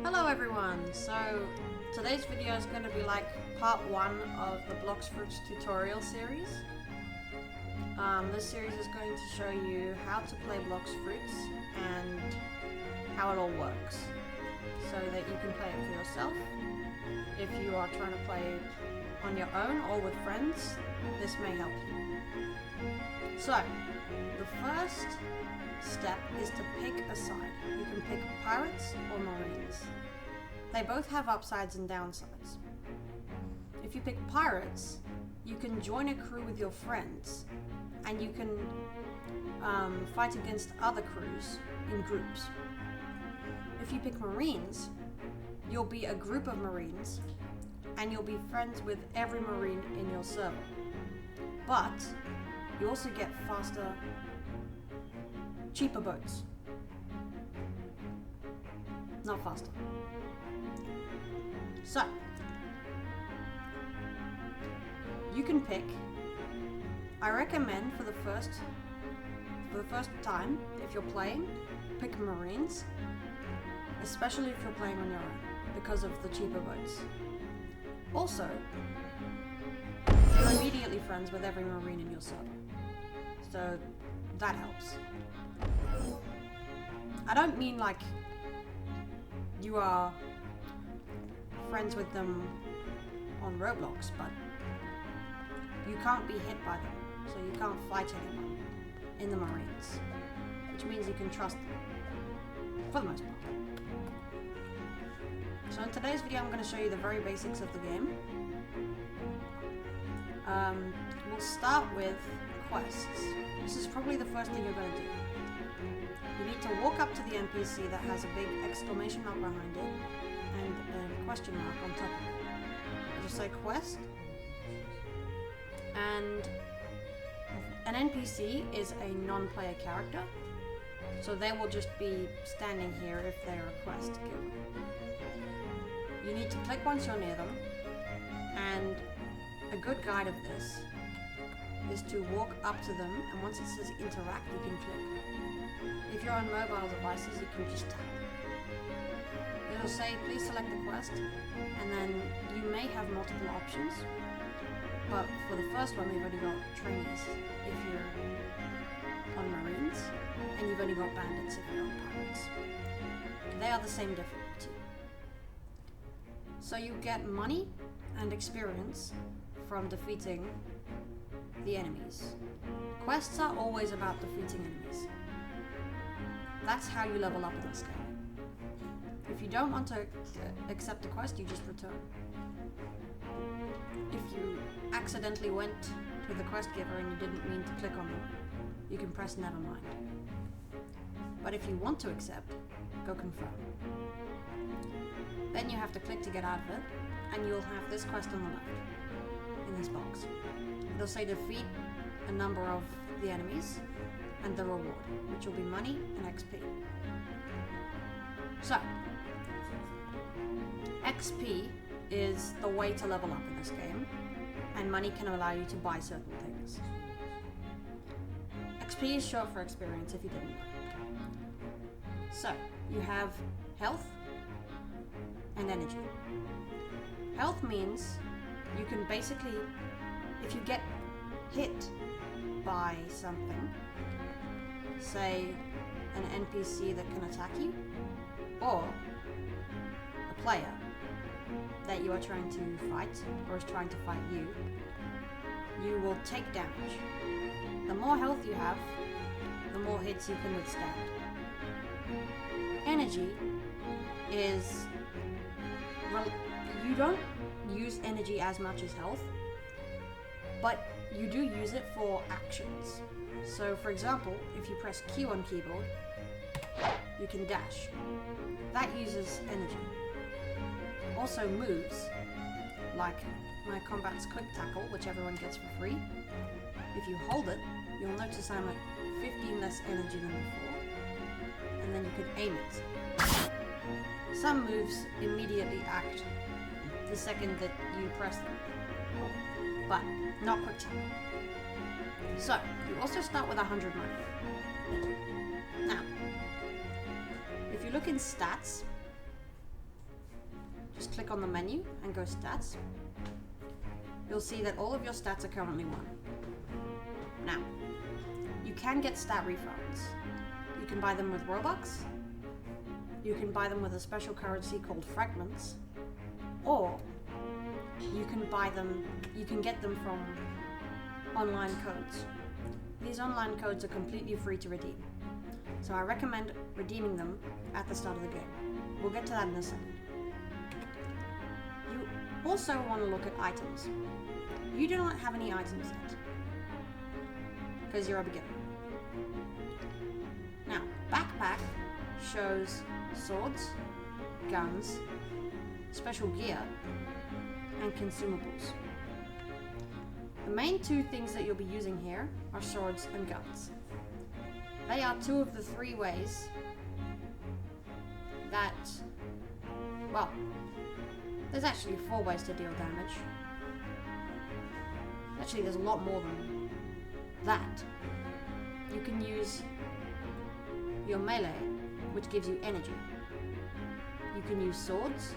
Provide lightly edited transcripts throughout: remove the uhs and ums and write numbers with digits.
Hello everyone, so today's video is going to be like part 1 of the BLOX Fruits tutorial series. This series is going to show you how to play BLOX Fruits and how it all works, so that you can play it for yourself. If you are trying to play on your own or with friends, this may help you. So, the first step is to pick a side. You can pick pirates or marines. They both have upsides and downsides. If you pick pirates, you can join a crew with your friends and you can fight against other crews in groups. If you pick marines, you'll be a group of marines and you'll be friends with every marine in your server. But you also get faster, cheaper boats. Not faster. So, you can pick, I recommend for the first time, if you're playing, pick Marines, especially if you're playing on your own, because of the cheaper boats. Also, you're immediately friends with every Marine in your server, so that helps. I don't mean like you are friends with them on Roblox, but you can't be hit by them, so you can't fight anyone in the Marines, which means you can trust them, for the most part. So in today's video I'm going to show you the very basics of the game. We'll start with quests. This is probably the first thing you're going to do. You need to walk up to the NPC that has a big exclamation mark behind it and a question mark on top of it. It'll say quest, and an NPC is a non-player character, so they will just be standing here if they're a quest giver. You need to click once you're near them, and a good guide of this is to walk up to them, and once it says interact, you can click. If you're on mobile devices, you can just tap. It'll say, please select the quest, and then you may have multiple options, but for the first one, we've only got trainees if you're on Marines, and you've only got bandits if you're on pirates. They are the same difficulty. So you get money and experience from defeating the enemies. Quests are always about defeating enemies. That's how you level up in this game. If you don't want to accept the quest, you just return. If you accidentally went to the quest giver and you didn't mean to click on them, you can press never mind. But if you want to accept, go confirm. Then you have to click to get out of it, and you'll have this quest on the left, in this box. It'll say defeat a number of the enemies, and the reward, which will be money and XP. So, XP is the way to level up in this game, and money can allow you to buy certain things. XP is short for experience, if you didn't know. So, you have health and energy. Health means you can basically, if you get hit by something, say an NPC that can attack you, or a player that you are trying to fight, or is trying to fight you, you will take damage. The more health you have, the more hits you can withstand. Energy is, well, you don't use energy as much as health, but you do use it for actions. So for example, if you press Q on keyboard, you can dash. That uses energy. Also moves, like my combat's quick tackle, which everyone gets for free. If you hold it, you'll notice I'm at 15 less energy than before, and then you can aim it. Some moves immediately act the second that you press them, but not quick tackle. So, you also start with 100 money. Now, if you look in stats, just click on the menu and go stats. You'll see that all of your stats are currently 1. Now, you can get stat refunds. You can buy them with Robux, you can buy them with a special currency called fragments, or you can get them from online codes. These online codes are completely free to redeem, so I recommend redeeming them at the start of the game. We'll get to that in a second. You also want to look at items. You do not have any items yet, because you're a beginner. Now, backpack shows swords, guns, special gear, and consumables. The main 2 things that you'll be using here are swords and guns. They are 2 of the 3 ways that, well, there's actually 4 ways to deal damage. Actually, there's a lot more than that. You can use your melee, which gives you energy. You can use swords,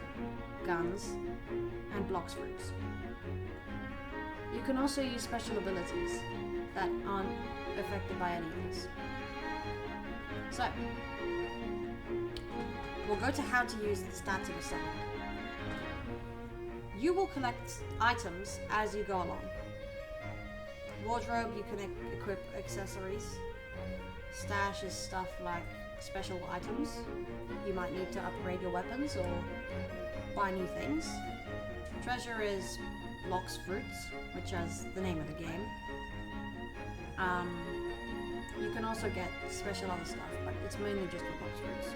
guns, and BLOX fruits. You can also use special abilities that aren't affected by any of these. So, we'll go to how to use the stats in a second. You will collect items as you go along. Wardrobe, you can equip accessories. Stash is stuff like special items. You might need to upgrade your weapons or buy new things. Treasure is BLOX fruits, which is the name of the game. You can also get special other stuff, but it's mainly just for BLOX fruits.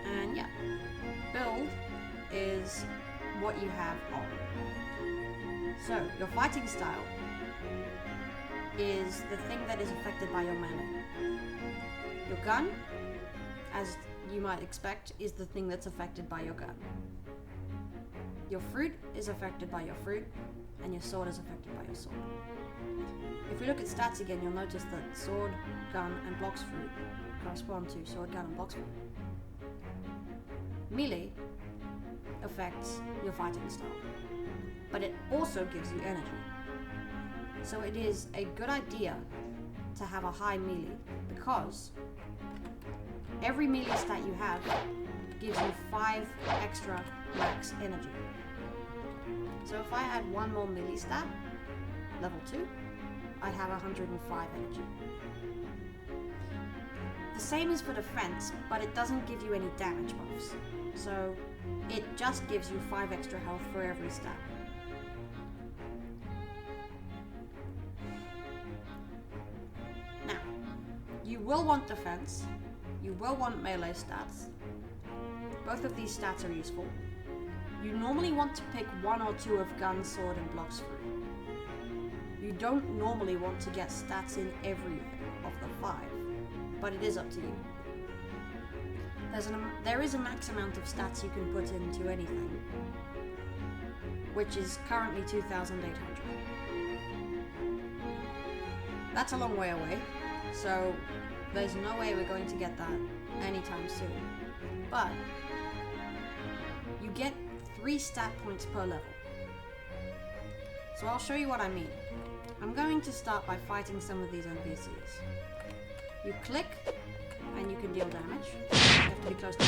And yeah, build is what you have on. So, your fighting style is the thing that is affected by your melee. Your gun, as you might expect, is the thing that's affected by your gun. Your fruit is affected by your fruit, and your sword is affected by your sword. If we look at stats again, you'll notice that sword, gun, and BLOX fruit correspond to sword, gun, and BLOX fruit. Melee affects your fighting style, but it also gives you energy. So it is a good idea to have a high melee, because every melee stat you have gives you 5 extra max energy. So if I had 1 more melee stat, level 2, I'd have 105 energy. The same is for defense, but it doesn't give you any damage buffs. So it just gives you 5 extra health for every stat. Now, you will want defense, you will want melee stats. Both of these stats are useful. You normally want to pick 1 or 2 of gun, sword, and BLOX fruit. You don't normally want to get stats in everything of the 5, but it is up to you. There is a max amount of stats you can put into anything, which is currently 2,800. That's a long way away, so there's no way we're going to get that anytime soon. But you get 3 stat points per level. So I'll show you what I mean. I'm going to start by fighting some of these NPCs. You click, and you can deal damage. You have to be close to the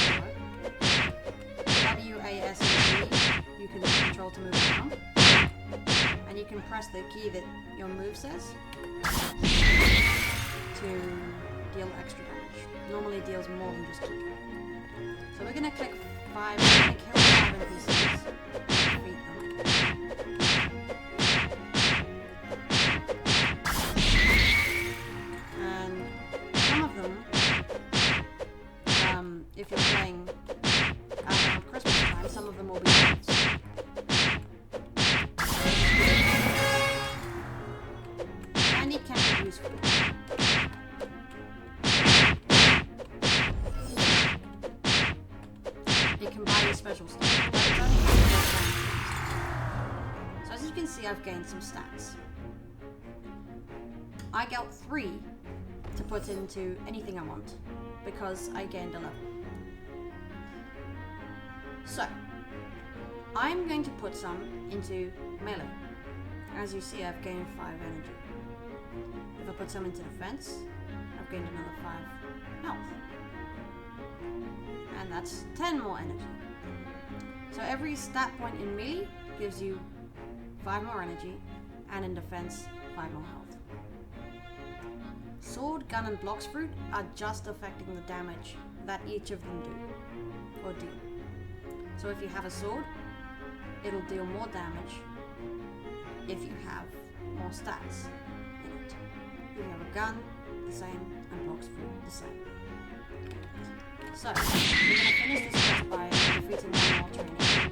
W, A, S, and D, you can control to move around. And you can press the key that your move says to deal extra damage. Normally it deals more than just clicking. So we're going to click 5, we're going to kill 5 NPCs, defeat them. And some of them, if you're playing around Christmas time, some of them will be elves. Candy can be useful. It can buy you special stuff, but it's only for the so as you can see, I've gained some stats. I got 3 to put into anything I want, because I gained a level. So, I'm going to put some into melee. As you see, I've gained 5 energy. If I put some into defense, I've gained another 5 health. And that's 10 more energy. So every stat point in melee gives you 5 more energy, and in defense, 5 more health. Sword, gun, and BLOX fruit are just affecting the damage that each of them do, or deal. So if you have a sword, it'll deal more damage if you have more stats in it. If you have a gun, the same, and BLOX fruit, the same. So, we're going to finish this quest by defeating one more trainee.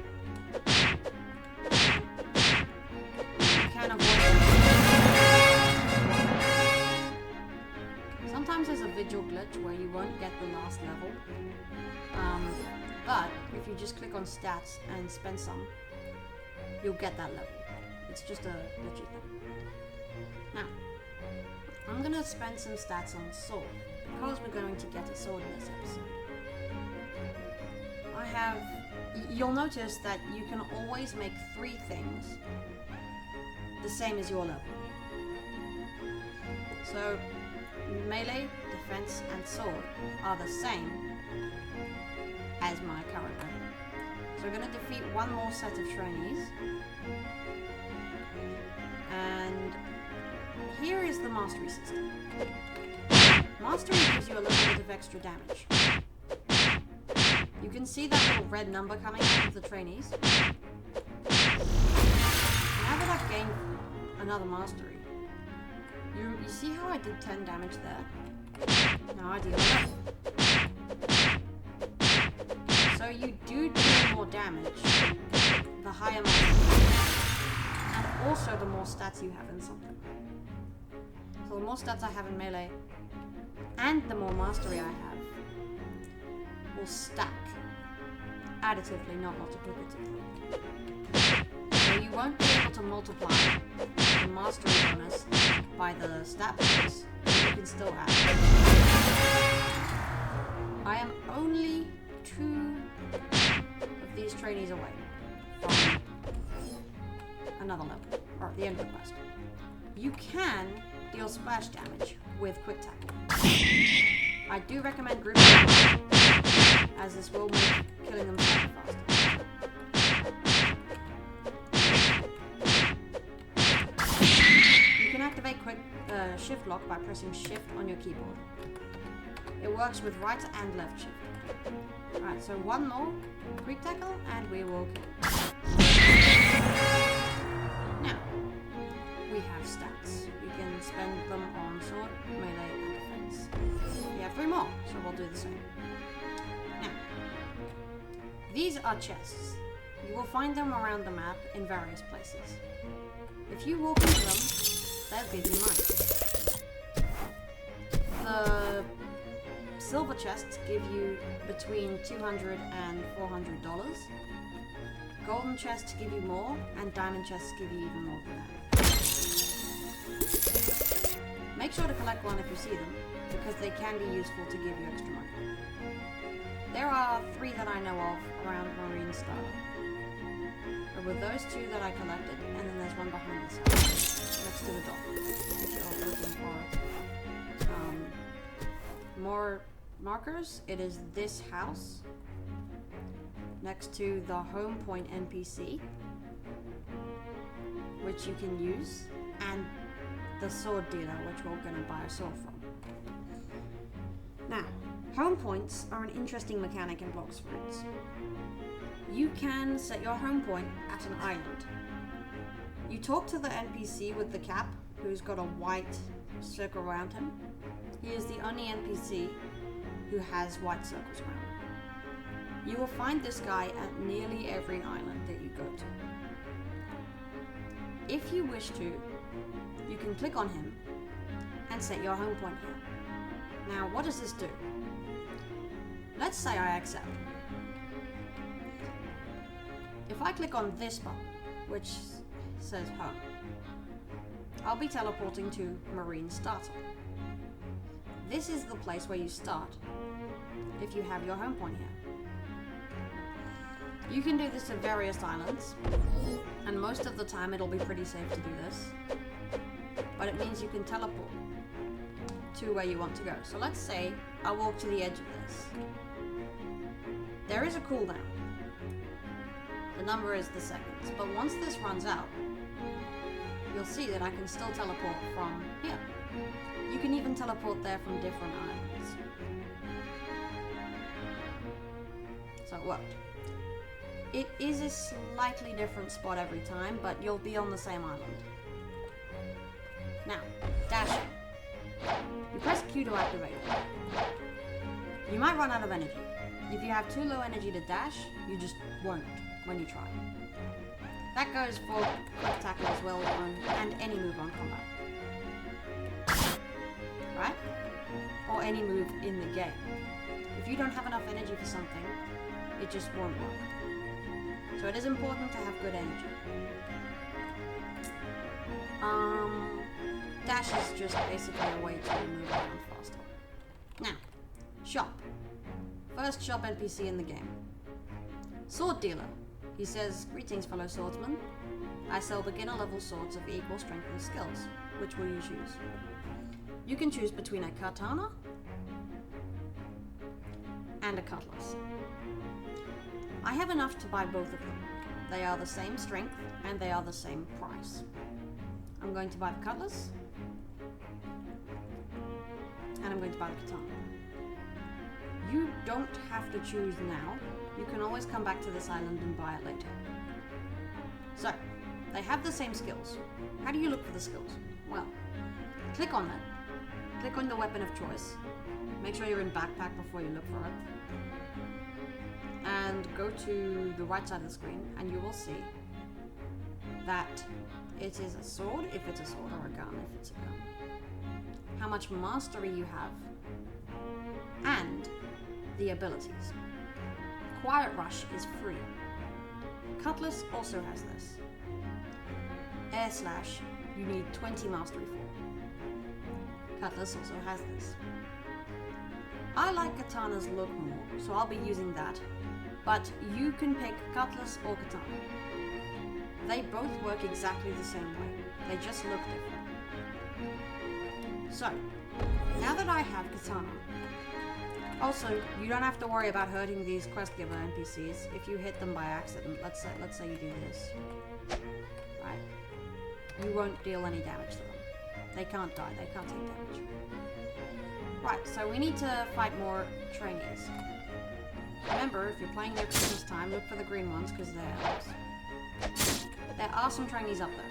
You can avoid it. Sometimes there's a vigil glitch where you won't get the last level. But if you just click on stats and spend some, you'll get that level. It's just a glitchy thing. Now, I'm going to spend some stats on sword, because we're going to get a sword in this episode. You'll notice that you can always make 3 things the same as your level. So, melee, defense, and sword are the same as my current level. So we're going to defeat one more set of trainees. And here is the mastery system. Mastery gives you a little bit of extra damage. You can see that little red number coming out of the trainees. Now that I've gained another mastery, you see how I did 10 damage there? Now I deal 11. So you do more damage the higher mastery, and also the more stats you have in something. So the more stats I have in melee, and the more mastery I have, will stack additively, not multiplicatively. So you won't be able to multiply the mastery bonus by the stat bonus, but you can still add it. I am only 2 of these trainees away from another level, or at the end of the quest. You can deal splash damage with quick tackle. I do recommend grouping them, as this will make killing them slightly faster. You can activate quick shift lock by pressing shift on your keyboard. It works with right and left shift. Alright, so one more quick tackle and we will kill. Now, we have stats. We can spend them on sword, melee, and defense. We have 3 more, so we'll do the same. Now, these are chests. You will find them around the map in various places. If you walk into them, they'll give you money. The silver chests give you between $200 and $400. Golden chests give you more, and diamond chests give you even more than that. Make sure to collect one if you see them, because they can be useful to give you extra money. There are 3 that I know of around Marine Star. There were those 2 that I collected, and then there's one behind this house, next to the dock, if you're looking for more markers. It is this house, next to the home point NPC, which you can use, and the sword dealer, which we're going to buy a sword from. Now, home points are an interesting mechanic in BLOX fruits. You can set your home point at an island. You talk to the NPC with the cap, who's got a white circle around him. He is the only NPC who has white circles around him. You will find this guy at nearly every island that you go to. If you wish to, you can click on him and set your home point here. Now, what does this do? Let's say I accept. If I click on this button, which says home, I'll be teleporting to Marine Starter. This is the place where you start if you have your home point here. You can do this at various islands, and most of the time it'll be pretty safe to do this. But it means you can teleport to where you want to go. So let's say I walk to the edge of this. There is a cooldown. The number is the seconds. But once this runs out, you'll see that I can still teleport from here. You can even teleport there from different islands. So it worked. It is a slightly different spot every time, but you'll be on the same island. Now, dashing. You press Q to activate it. You might run out of energy. If you have too low energy to dash, you just won't when you try. That goes for quick tackle as well and any move on combat. Right? Or any move in the game. If you don't have enough energy for something, it just won't work. So it is important to have good energy. Dash is just basically a way to move around faster. Now, shop. First shop NPC in the game. Sword dealer. He says, "Greetings, fellow swordsman. I sell beginner level swords of equal strength and skills. Which will you choose?" You can choose between a katana and a cutlass. I have enough to buy both of them. They are the same strength and they are the same price. I'm going to buy the cutlass and I'm going to buy the katana. You don't have to choose now. You can always come back to this island and buy it later. So, they have the same skills. How do you look for the skills? Well, click on them. Click on the weapon of choice. Make sure you're in backpack before you look for it. And go to the right side of the screen and you will see that it is a sword if it's a sword or a gun if it's a gun. How much mastery you have and the abilities. Quiet Rush is free. Cutlass also has this. Air Slash you need 20 mastery for. Cutlass also has this. I like Katana's look more, so I'll be using that. But you can pick Cutlass or Katana. They both work exactly the same way. They just look different. So, now that I have Katana, also, you don't have to worry about hurting these quest giver NPCs if you hit them by accident. Let's say you do this. Right? You won't deal any damage to them. They can't die, they can't take damage. Right, so we need to fight more trainees. Remember, if you're playing there for the first time, look for the green ones because they're elves. There are some trainees up there.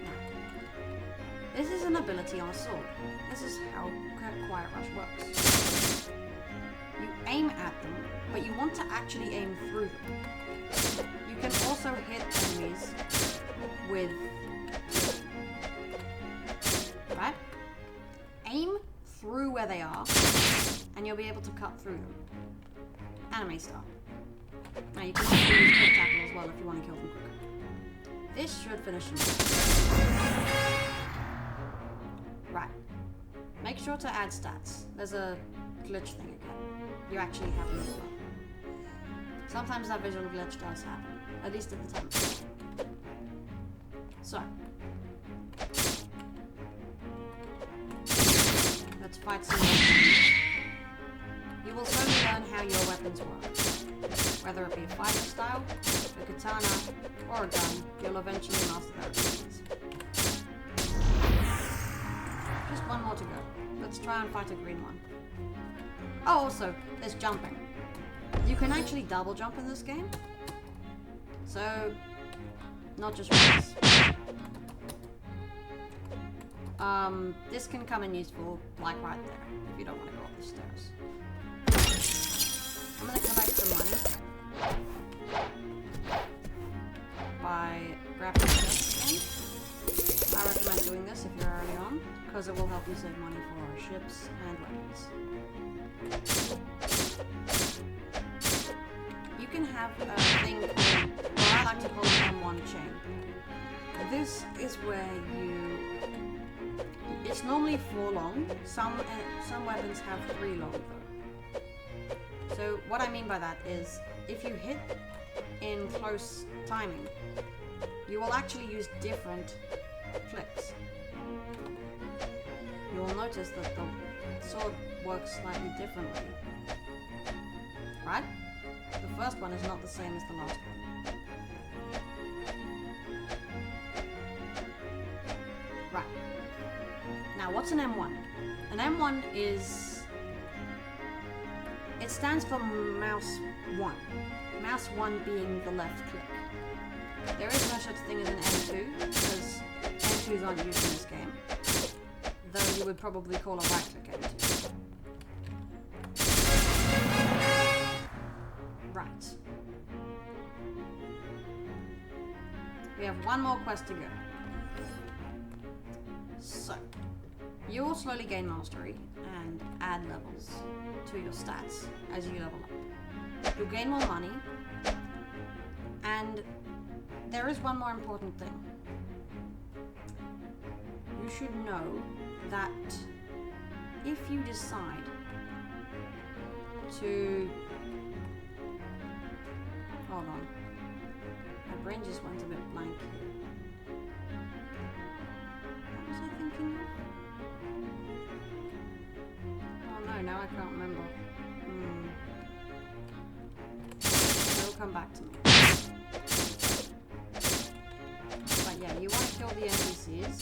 Now, this is an ability on a sword. This is how Quiet Rush works. You aim at them, but you want to actually aim through them. You can also hit enemies with... Right? Aim through where they are, and you'll be able to cut through them. Anime style. Now you can also use quick tackle as well if you want to kill them quicker. This should finish them. Right. Make sure to add stats. There's a glitch thing again. You actually have them as well. Sometimes that visual glitch does happen. At least at the time. So. Let's fight some more. You will slowly learn how your weapons work. Whether it be a fighting style, a katana, or a gun, you'll eventually master their abilities. Just one more to go. Let's try and fight a green one. Oh, also, there's jumping. You can actually double jump in this game. So, not just once. This can come in useful, like right there, if you don't want to go up the stairs. I'm gonna collect some money by grabbing the chest again. I recommend doing this if you're early on, because it will help you save money for ships and weapons. You can have a thing called, what I like to call an M1 chain. This is where it's normally 4 long. Some weapons have 3 long though. So So what I mean by that is, if you hit in close timing, you will actually use different clicks. You will notice that the sword works slightly differently. Right? The first one is not the same as the last one. Right. Now, what's an M1? An M1 is... It stands for mouse 1. Mouse 1 being the left click. There is no such thing as an M2, because M2s aren't used in this game. Though you would probably call a right click M2. Right. We have one more quest to go. So, you will slowly gain mastery and add levels to your stats as you level up. You'll gain more money, and there is one more important thing. You should know that if you decide to... Hold on. My brain just went a bit blank here. What was I thinking of? Oh no, now I can't remember. It'll come back to me. But yeah, you want to kill the NPCs.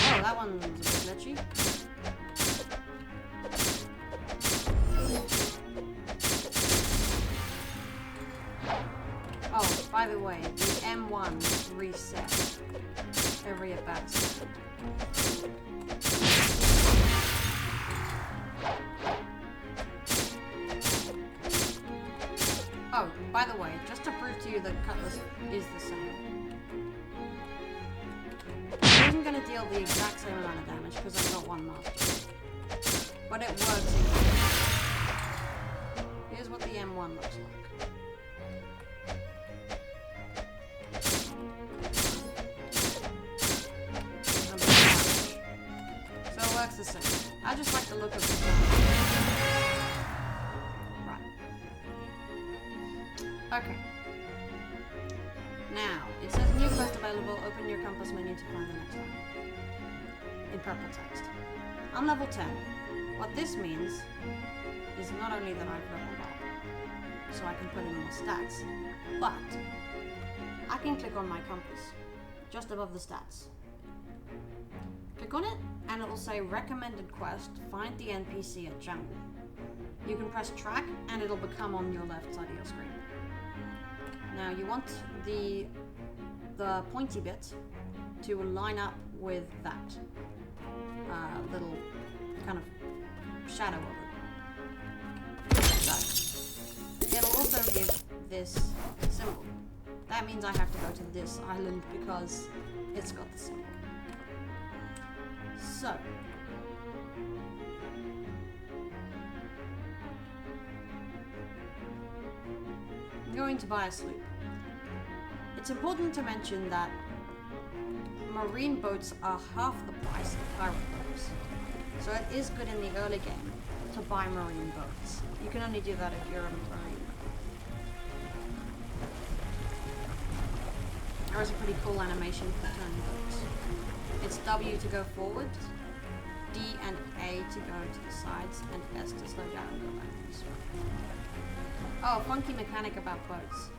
Oh, that one's a bit glitchy. Oh, by the way, the M1 reset every about second. Oh, by the way, just to prove to you that Cutlass is the same. It isn't going to deal the exact same amount of damage because I've got one master. But it works equally. Here's what the M1 looks like. So it works the same. I just like the look of the Okay. Now, it says new quest available. Open your compass menu to find the next one. In purple text. I'm level 10. What this means is not only that I've leveled up, so I can put in more stats, but I can click on my compass, just above the stats. Click on it, and it will say recommended quest, find the NPC at jungle. You can press track, and it'll become on your left side of your screen. Now you want the pointy bit to line up with that little kind of shadow of it. So it'll also give this symbol. That means I have to go to this island because it's got the symbol. So I'm going to buy a sloop. It's important to mention that marine boats are half the price of pirate boats. So it is good in the early game to buy marine boats. You can only do that if you're a marine. There is a pretty cool animation for turning boats. It's W to go forward, D and A to go to the sides, and S to slow down and go backwards. Oh, a funky mechanic about boats.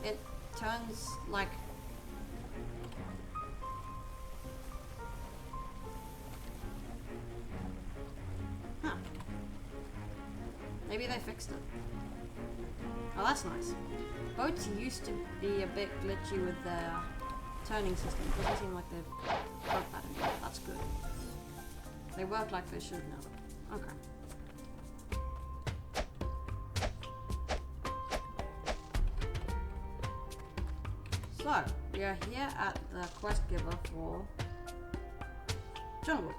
It turns like... Huh. Maybe they fixed it. Oh, that's nice. Boats used to be a bit glitchy with their turning system. It doesn't seem like they've worked that anymore. That's good. They work like they should now. Okay. So, we are here at the quest giver for Jungle.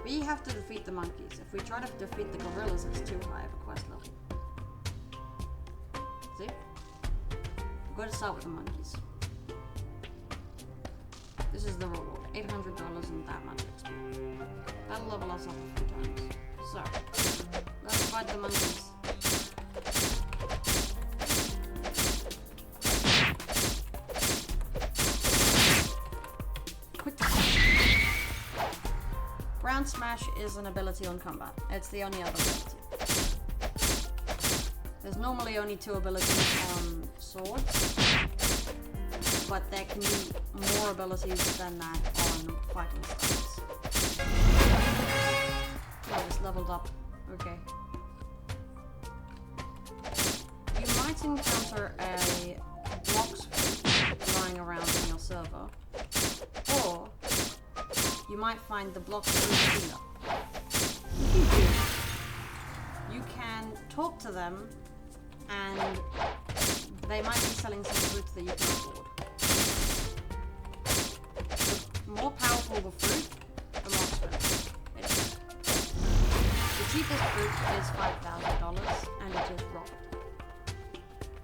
We have to defeat the monkeys. If we try to defeat the gorillas, it's too high of a quest level. See? We've got to start with the monkeys. This is the reward. $800 and that much XP. That'll level us up a few times. So, let's fight the monkeys. Quick. Ground Smash is an ability on combat. It's the only other ability. There's normally only 2 abilities on swords, but there can be more abilities than that on fighting styles. Oh, it's leveled up. Okay. You might encounter a BLOX lying around in your server, or you might find the BLOX dealer. If you do, you can talk to them, and they might be selling some fruits that you can afford. The more powerful the fruit, the more expensive it is. The cheapest fruit is $5,000, and it is raw.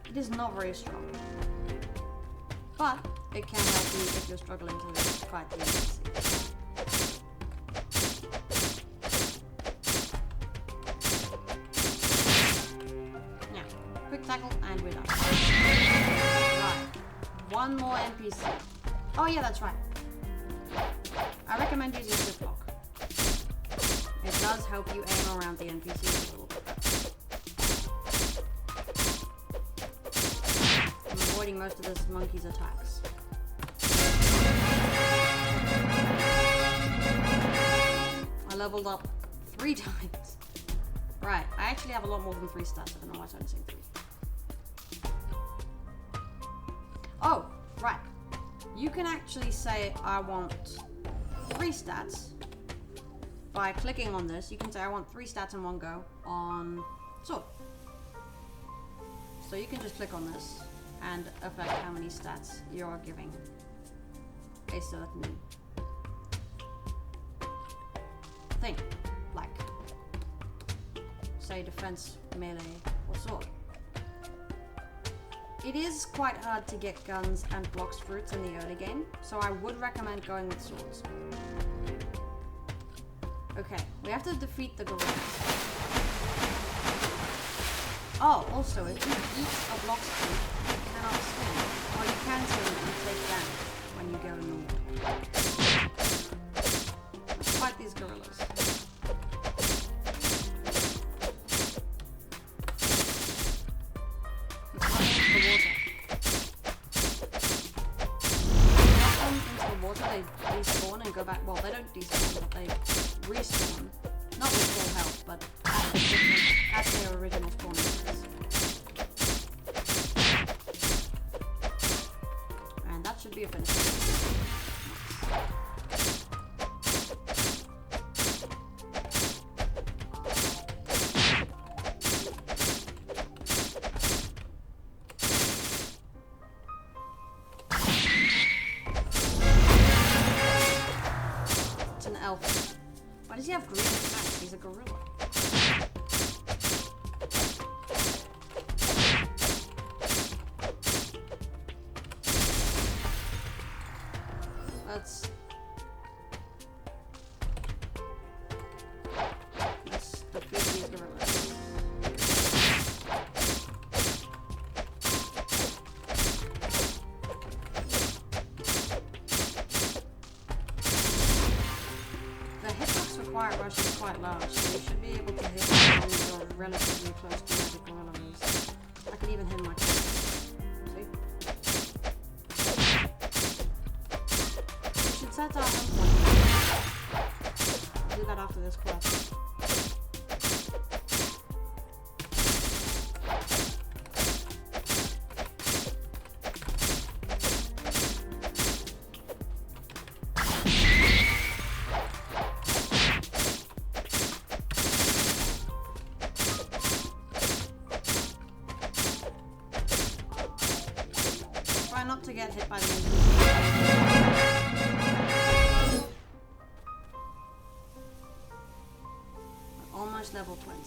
It is not very strong, but it can help you if you're struggling to fight the NPC. Tackle and we're done. Right. One more NPC. Oh yeah, that's right. I recommend using Zip Block. It does help you aim around the NPCs a little bit better. I'm avoiding most of this monkey's attacks. I leveled up 3 times. Right, I actually have a lot more than 3 stats. I don't know why I'm only saying 3. Oh, right. You can actually say, I want 3 stats. By clicking on this, you can say, I want 3 stats in one go on sword. So you can just click on this and affect how many stats you are giving a certain thing. Like, say defense, melee, or sword. It is quite hard to get guns and BLOX fruits in the early game, so I would recommend going with swords. Okay, we have to defeat the gorillas. Oh, also, if you eat a BLOX fruit, you cannot swim. Or you can swim and take damage when you go in the water. Let's fight these gorillas. They despawn and go back. Well, they don't despawn, but they respawn. Not with full health, but at their original spawning place. And that should be a finish. Why does he have green pants? He's a gorilla. Let's defeat these gorillas. Quiet rush is quite large, so you should be able to hit them when you're relatively close to where the gorilla is. I can even hit my camera. See? We should set our home point. I'll do that after this quest. Not to get hit by the NPC. Almost level 20.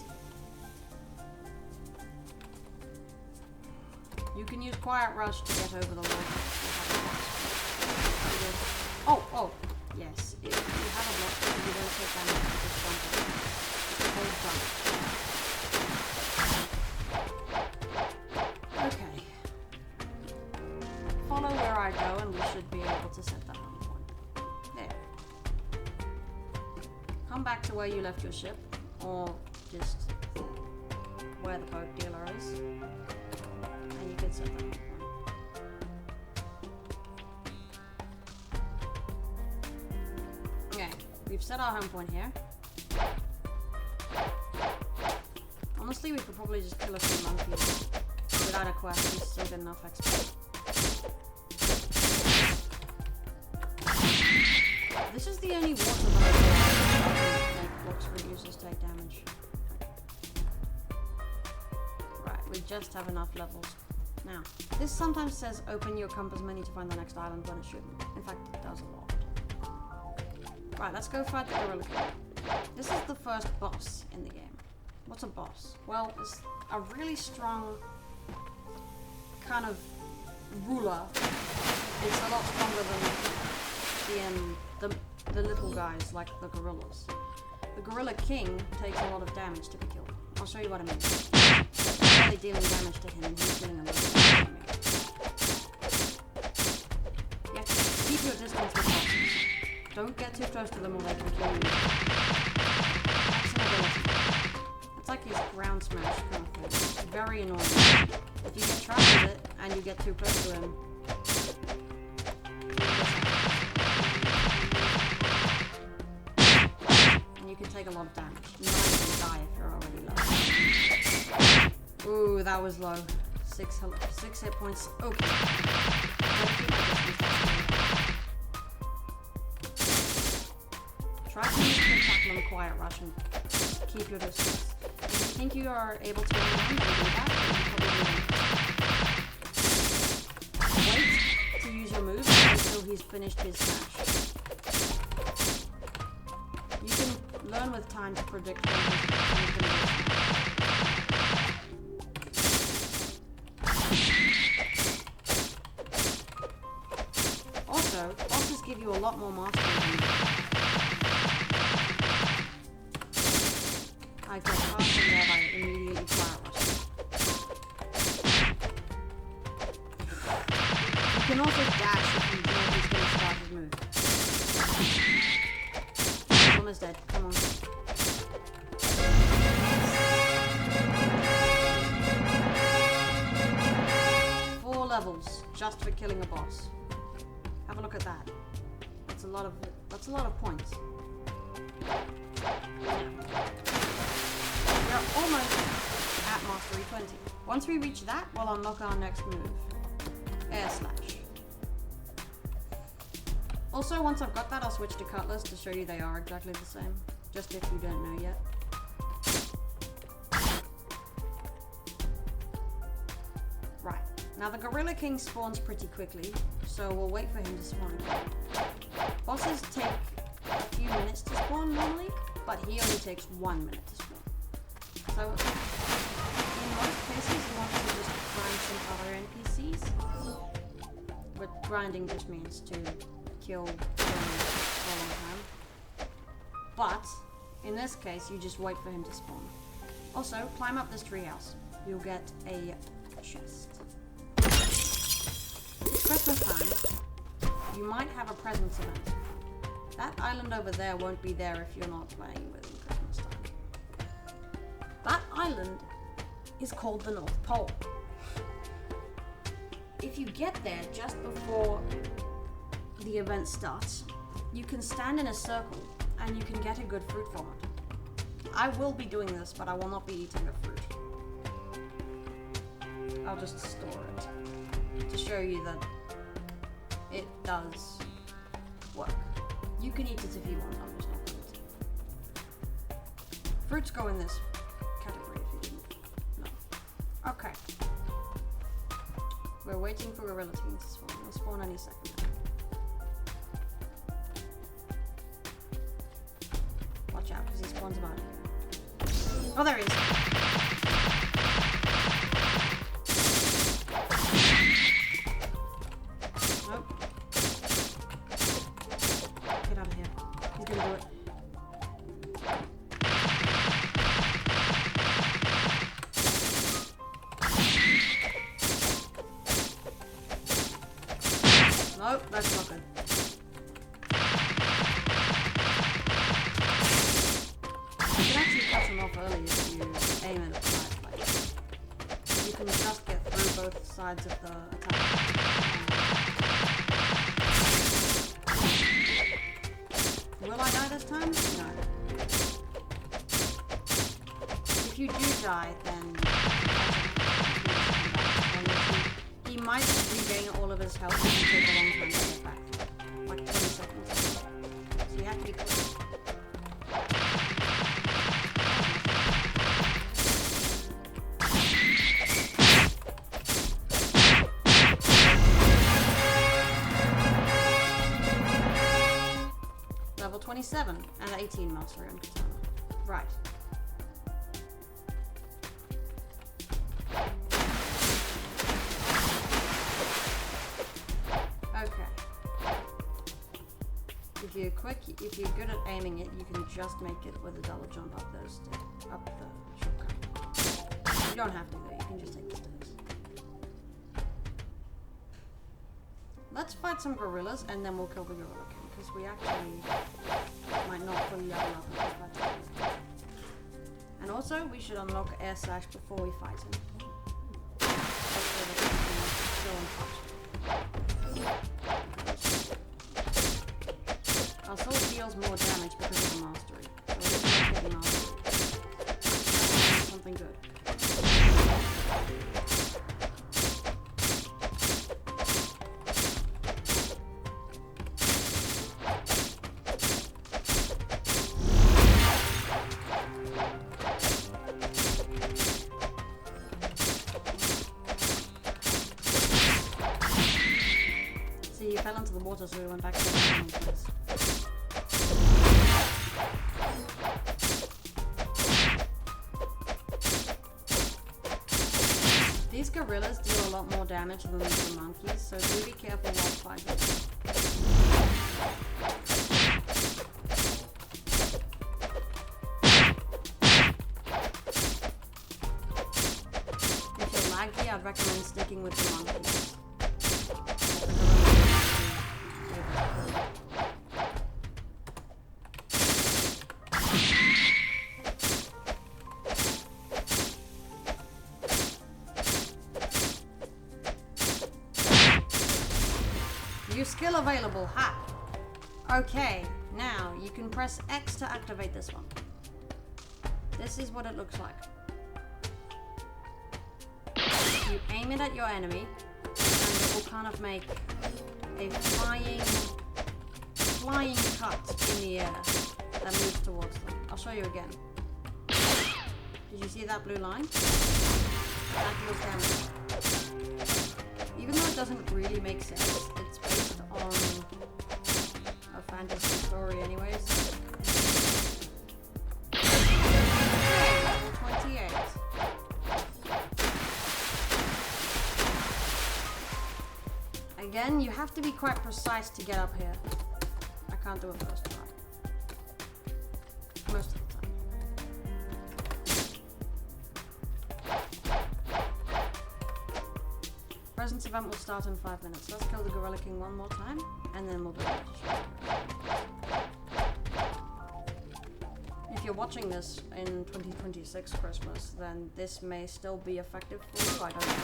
You can use Quiet Rush to get over the wall. Oh, yes. If you have a block, you don't take damage to this jump. It's a whole jump. Okay. Follow where I go and we should be able to set that home point. There. Come back to where you left your ship, or just where the boat dealer is, and you can set that home point. Okay, we've set our home point here. Honestly, we could probably just kill a few monkeys without a quest and still get enough XP. This is the only water that can make blocks for users take damage. Right, we just have enough levels. Now, this sometimes says open your compass menu to find the next island when it shouldn't. In fact, it does a lot. Right, let's go fight the Gorilla King. This is the first boss in the game. What's a boss? Well, it's a really strong kind of ruler. It's a lot stronger than the little guys like the gorillas. The Gorilla King takes a lot of damage to be killed. I'll show you what I mean. I'm only dealing damage to him and he's dealing a lot of damage to me. You have to keep your distance with bosses. Don't get too close to them or they can kill you. That's an ability. It's like his ground smash kind of thing. It's very annoying. If you get trapped with it and you get too close to him, and you can take a lot of damage. You might even die if you're already low. Ooh, that was low. 6 hit points. Okay. Try to tackle them quiet, Russian. Keep your distance. If you think you are able to do that, then you probably wait to use your move until he's finished his smash. You can learn with time to predict when he's going to do Also, bosses give you a lot more mastery than you do. I get past him there by immediately quiet rushing. You can also dash if you know he's going to start his move. He's almost dead. Come on. 4 levels just for killing a boss. Have a look at that. That's a lot of points. We're almost at Mastery 20. Once we reach that, we'll unlock our next move. Air Slash. Also, once I've got that, I'll switch to Cutlass to show you they are exactly the same. Just if you don't know yet. Right. Now the Gorilla King spawns pretty quickly, so we'll wait for him to spawn. Bosses take a few minutes to spawn normally, but he only takes 1 minute to spawn. So, in most cases, you want to just grind some other NPCs. But grinding just means to kill them for a long time. But, in this case, you just wait for him to spawn. Also, climb up this treehouse. You'll get a chest. It's Christmas time. You might have a presents event. That island over there won't be there if you're not playing with him Christmas time. That island is called the North Pole. If you get there just before the event starts, you can stand in a circle and you can get a good fruit from it. I will be doing this, but I will not be eating the fruit. I'll just store it to show you that it does work. You can eat it if you want, I'm just not going to. Fruits go in this category if you didn't know. Okay. We're waiting for Gorilla King to spawn. He'll spawn any second now. Watch out, because he spawns about here. Oh, there he is. Nope. Nope, that's not good. You can actually cut them off early if you aim at the right place. You can just get through both sides of the attack. Will I die this time? No. If you do die, then he might regain all of his health and take a long time to get back. Like 20 seconds. So you have to be quick. Level 27 and 18 mastery on katana. Right. If you're good at aiming it, you can just make it with a double jump up those stairs, up the shortcut. You don't have to though, you can just take the stairs. Let's fight some gorillas and then we'll kill the gorilla king, because we actually might not fully level up in this fight. And also, we should unlock air slash before we fight him. Our sword deals more damage because of the mastery. So at least we're getting mastery. Something good. See, you fell into the water, so we went back to the original place. These gorillas deal a lot more damage than the monkeys, so do be careful while fighting. If you're laggy, I'd recommend sticking with the monkeys. New skill available, ha! Okay, now you can press X to activate this one. This is what it looks like. You aim it at your enemy, and it will kind of make a flying cut in the air that moves towards them. I'll show you again. Did you see that blue line? That deals damage. Even though it doesn't really make sense, it's based on a fantasy story anyways. Okay, level 28. Again, you have to be quite precise to get up here. I can't do it first try. Most of the time. Presence event will start in 5 minutes. Let's kill the Gorilla King one more time, and then we'll do it. If you're watching this in 2026 Christmas, then this may still be effective for you. I don't know.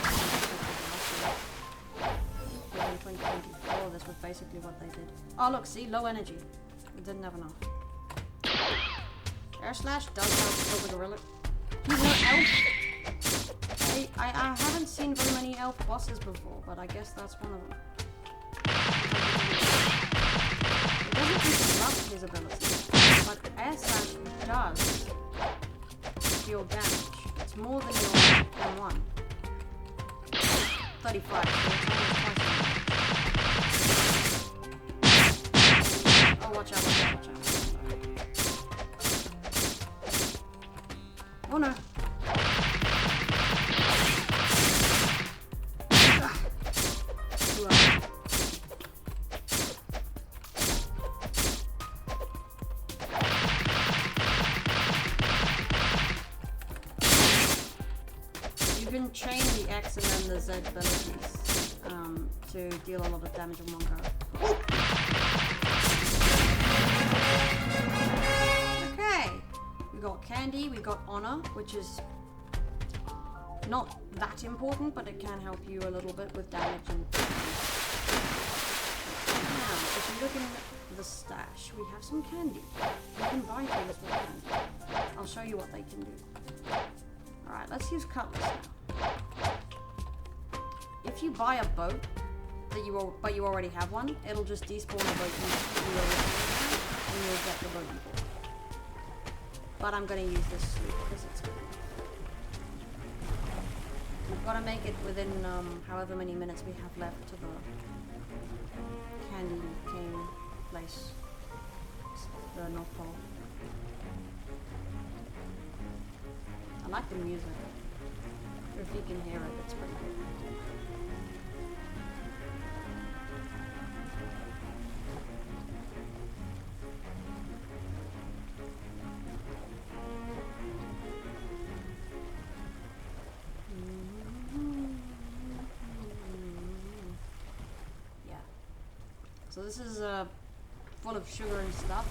But in 2024, this was basically what they did. Oh look, see? Low energy. It didn't have enough. Air slash does help kill the gorilla. He's no elf. I haven't seen very many elf bosses before, but I guess that's one of them. It doesn't interrupt his ability, but air slash does deal damage. It's more than your M1. 35. So oh, watch out, watch out, watch out. Oh no. You can chain the X and then the Z abilities to deal a lot of damage in one go. Okay, we got candy, we got honor, which is not that important, but it can help you a little bit with damage. And now, if you look in the stash, we have some candy. You can buy things with candy. I'll show you what they can do. Alright, let's use cutlass now. If you buy a boat, but you already have one, it'll just despawn the boat you already have, and you'll get the boat you bought. But I'm going to use this sloop because it's good. We've got to make it within however many minutes we have left to the Candy King place, the North Pole. I like the music. If you can hear it, it's pretty good. So this is full of sugar and stuff.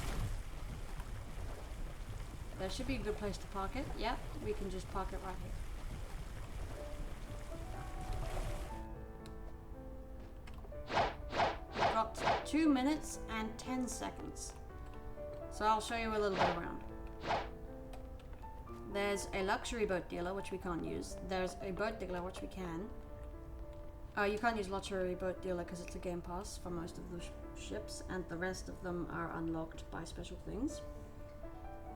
There should be a good place to park it. Yep, we can just park it right here. We've got 2 minutes and 10 seconds. So I'll show you a little bit around. There's a luxury boat dealer, which we can't use. There's a boat dealer, which we can. You can't use luxury boat dealer because it's a game pass for most of the ships, and the rest of them are unlocked by special things.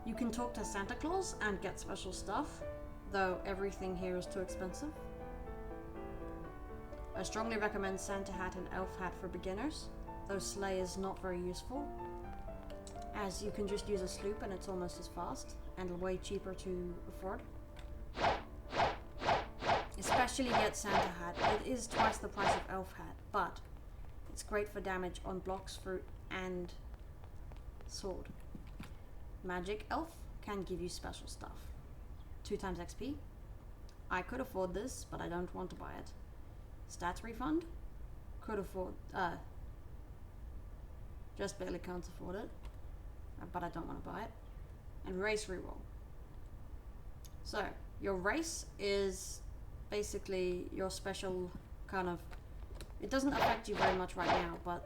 You can talk to Santa Claus and get special stuff, though everything here is too expensive. I strongly recommend Santa hat and elf hat for beginners, though sleigh is not very useful, as you can just use a sloop and it's almost as fast and way cheaper to afford. Especially get Santa hat. It is twice the price of elf hat, but it's great for damage on blocks, fruit, and sword. Magic elf can give you special stuff. 2 times XP. I could afford this, but I don't want to buy it. Stats refund. Could afford, just barely can't afford it, but I don't want to buy it. And race reroll. So, your race is basically your special kind of, it doesn't affect you very much right now, but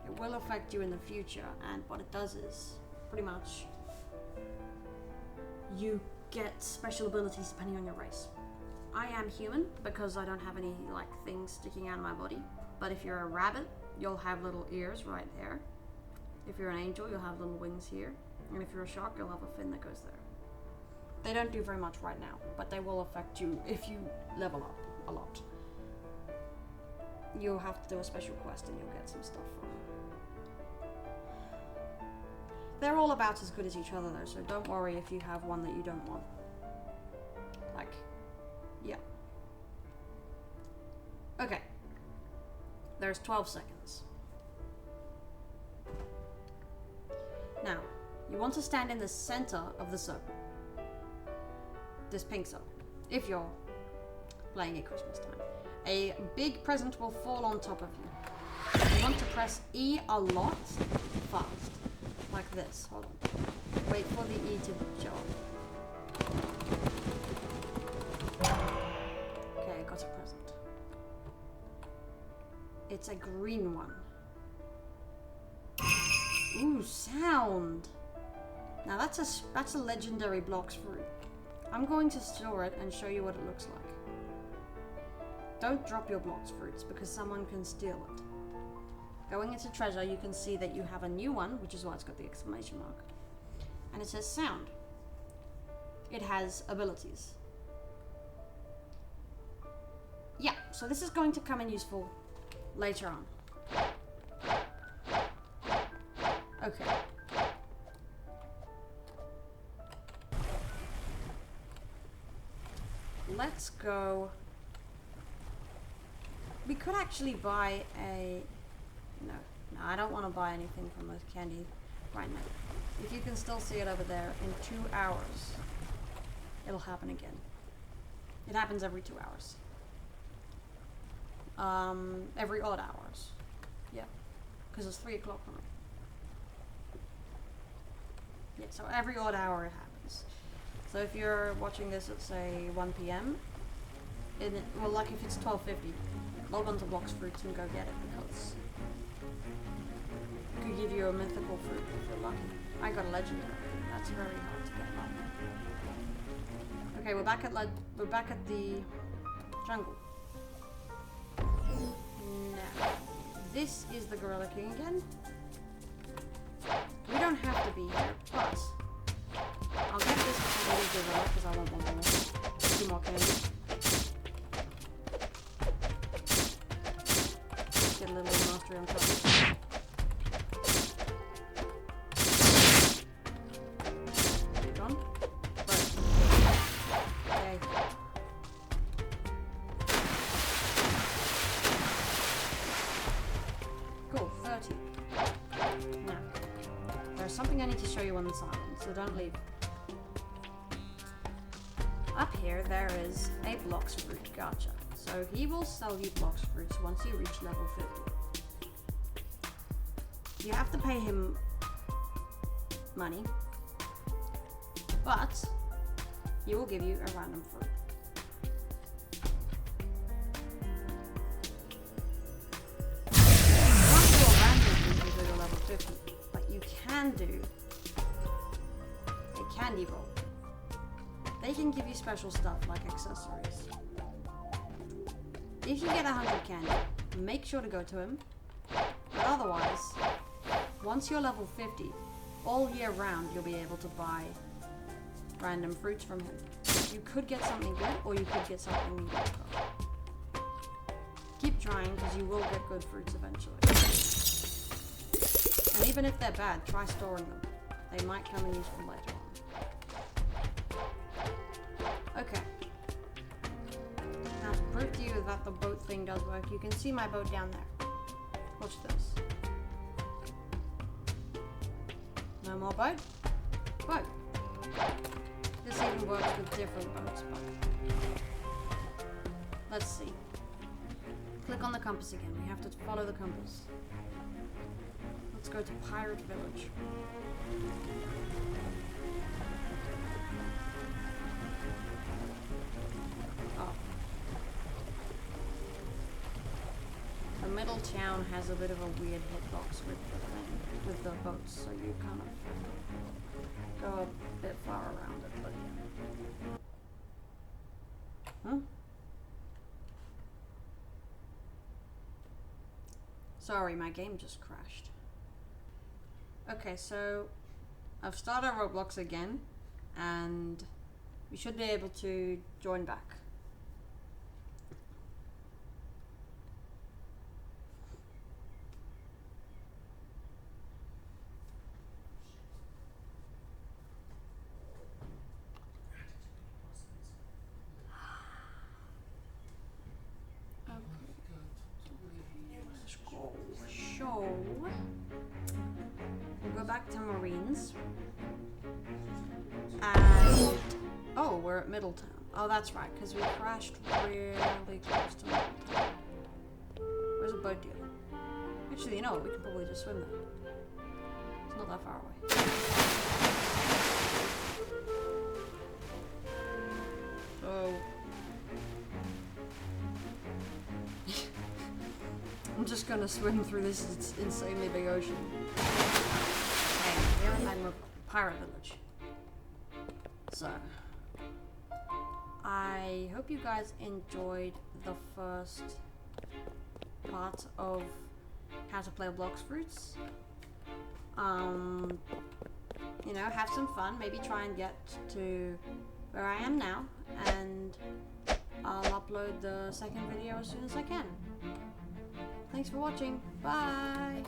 it will affect you in the future, and what it does is pretty much you get special abilities depending on your race. I am human because I don't have any like things sticking out of my body, but if you're a rabbit, you'll have little ears right there. If you're an angel, you'll have little wings here, and if you're a shark, you'll have a fin that goes there. They don't do very much right now, but they will affect you if you level up a lot. You'll have to do a special quest and you'll get some stuff from it. They're all about as good as each other though, so don't worry if you have one that you don't want. Like, yeah. Okay. There's 12 seconds. Now, you want to stand in the center of the circle. This pink circle, if you're playing at Christmas time. A big present will fall on top of you. You want to press E a lot fast, like this. Hold on. Wait for the E to show up. Okay, I got a present. It's a green one. Ooh, sound! Now that's a legendary BLOX fruit. I'm going to store it and show you what it looks like. Don't drop your BLOX fruits because someone can steal it. Going into treasure, you can see that you have a new one, which is why it's got the exclamation mark. And it says sound. It has abilities. Yeah, so this is going to come in useful later on. Okay. Let's go. We could actually buy a... No, I don't want to buy anything from the candy right now. If you can still see it over there, in 2 hours, it'll happen again. It happens every 2 hours. every odd hours. Yeah, because it's 3 o'clock for me. Yeah, so every odd hour it happens. So if you're watching this at say 1 p.m. Well, like if it's 12:50, log on to BLOX Fruits and go get it, because it could give you a mythical fruit if you're lucky. I got a legendary. That's very hard to get lucky. Okay, we're back at the jungle. Now, this is the Gorilla King again. We don't have to be here, but I'll get this little gorilla because I want one more. 2 more candy. Get a little mastery on top. Gone? Right. Okay. Cool, 30. Now, there's something I need to show you on this island, so don't leave. Up here, there is a BLOX fruit gacha. So he will sell you BLOX fruits once you reach level 50. You have to pay him money, but he will give you a random fruit. You can't do a random fruit until you're level 50, but you can do a candy bowl. They can give you special stuff like accessories. If you get 100 candy, make sure to go to him. But otherwise, once you're level 50, all year round you'll be able to buy random fruits from him. You could get something good, or you could get something mediocre. Keep trying, because you will get good fruits eventually. And even if they're bad, try storing them. They might come in useful later on. Okay. Now to prove to you that the boat thing does work, you can see my boat down there. Watch this. No more boat? Boat. This even works with different boats, but let's see. Click on the compass again. We have to follow the compass. Let's go to Pirate Village. The middle town has a bit of a weird hitbox with the boats, so you kind of go a bit far around it, but yeah. Sorry, my game just crashed. Okay, so I've started Roblox again, and we should be able to join back. We'll go back to Marines. And oh, we're at Middletown. Oh, that's right, because we crashed really close to Middletown. Where's a boat dealer? Actually, you know what? We can probably just swim there. It's not that far away. Oh. I'm just gonna swim through this insanely big ocean. Hey, here I'm a pirate village. So, I hope you guys enjoyed the first part of how to play BLOX Fruits. You know, have some fun. Maybe try and get to where I am now, and I'll upload the second video as soon as I can. Thanks for watching. Bye!